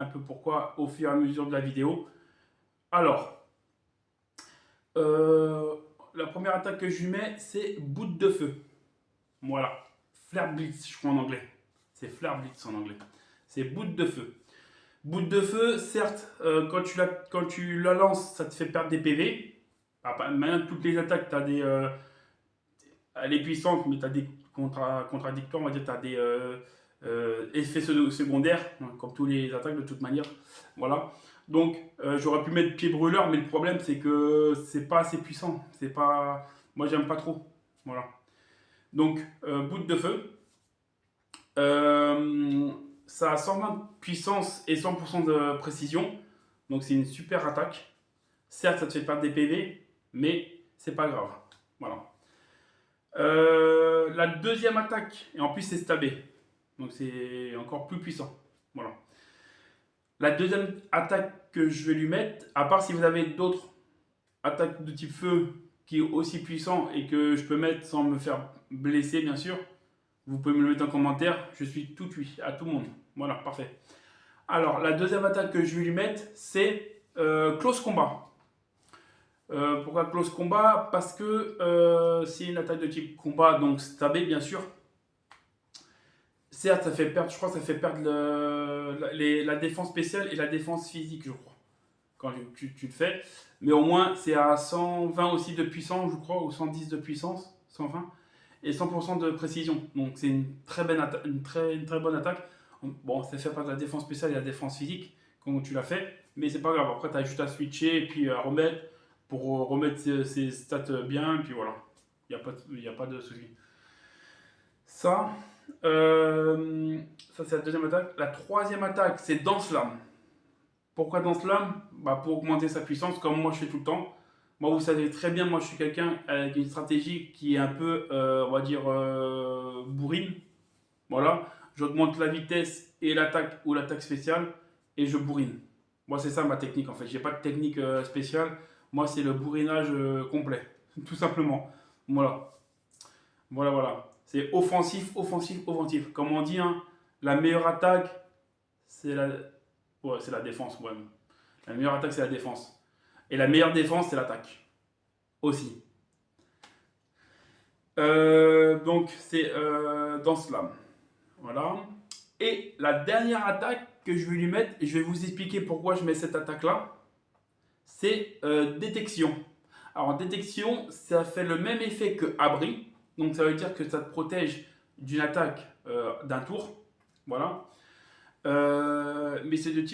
un peu pourquoi au fur et à mesure de la vidéo. Alors, la première attaque que je lui mets, c'est bout de feu. Voilà. Flare Blitz, je crois en anglais. C'est Flare Blitz en anglais. C'est bout de feu. Bout de feu, certes, quand tu la lances, ça te fait perdre des PV. Maintenant, toutes les attaques, tu as des. Elle est puissante, mais tu as des contradictoires, on va dire, tu as des effets secondaires, comme toutes les attaques de toute manière. Voilà. Donc, j'aurais pu mettre pied brûleur, mais le problème, c'est que c'est pas assez puissant. C'est pas. Moi, j'aime pas trop. Voilà. Donc, bout de feu. Euh, Ça a 120 de puissance et 100% de précision. Donc, c'est une super attaque. Certes, ça te fait perdre des PV, mais c'est pas grave. Voilà. La deuxième attaque, et en plus, c'est stabé. Donc, c'est encore plus puissant. Voilà. La deuxième attaque que je vais lui mettre, à part si vous avez d'autres attaques de type feu qui est aussi puissant et que je peux mettre sans me faire blesser, bien sûr, vous pouvez me le mettre en commentaire. Je suis tout oui à tout le monde. Voilà, parfait. Alors, la deuxième attaque que je vais lui mettre, c'est Close Combat. Pourquoi Close Combat? Parce que c'est une attaque de type combat, donc stabé, bien sûr. Certes, ça fait perdre, je crois que ça fait perdre la défense spéciale et la défense physique, je crois, quand tu le fais. Mais au moins, c'est à 120 aussi de puissance, je crois, ou 110 de puissance, 120, et 100% de précision. Donc c'est une très bonne attaque. Bon, ça fait perdre la défense spéciale et la défense physique, quand tu l'as fait, mais c'est pas grave. Après, tu as juste à switcher et puis à remettre pour remettre ses stats bien, et puis voilà. Il n'y a pas de souci. Ça, ça c'est la deuxième attaque. La troisième attaque, c'est Danse Lame. Pourquoi Danse Lame? Pour augmenter sa puissance, comme moi je fais tout le temps. Moi, vous savez très bien, moi je suis quelqu'un avec une stratégie qui est un peu, on va dire, bourrine. Voilà. J'augmente la vitesse et l'attaque ou l'attaque spéciale et je bourrine. Moi, c'est ça ma technique en fait. J'ai pas de technique spéciale. Moi, c'est le bourrinage complet. Tout simplement. Voilà. Voilà, voilà. C'est offensif, offensif, offensif. Comme on dit, hein, la meilleure attaque, c'est la... Ouais, c'est la défense. Ouais. La meilleure attaque, c'est la défense. Et la meilleure défense, c'est l'attaque. Aussi. Donc, c'est dans Slam. Voilà. Et la dernière attaque que je vais lui mettre, et je vais vous expliquer pourquoi je mets cette attaque-là, c'est détection. Alors, détection, ça fait le même effet que abri. Donc, ça veut dire que ça te protège d'une attaque d'un tour. Voilà. Mais c'est de type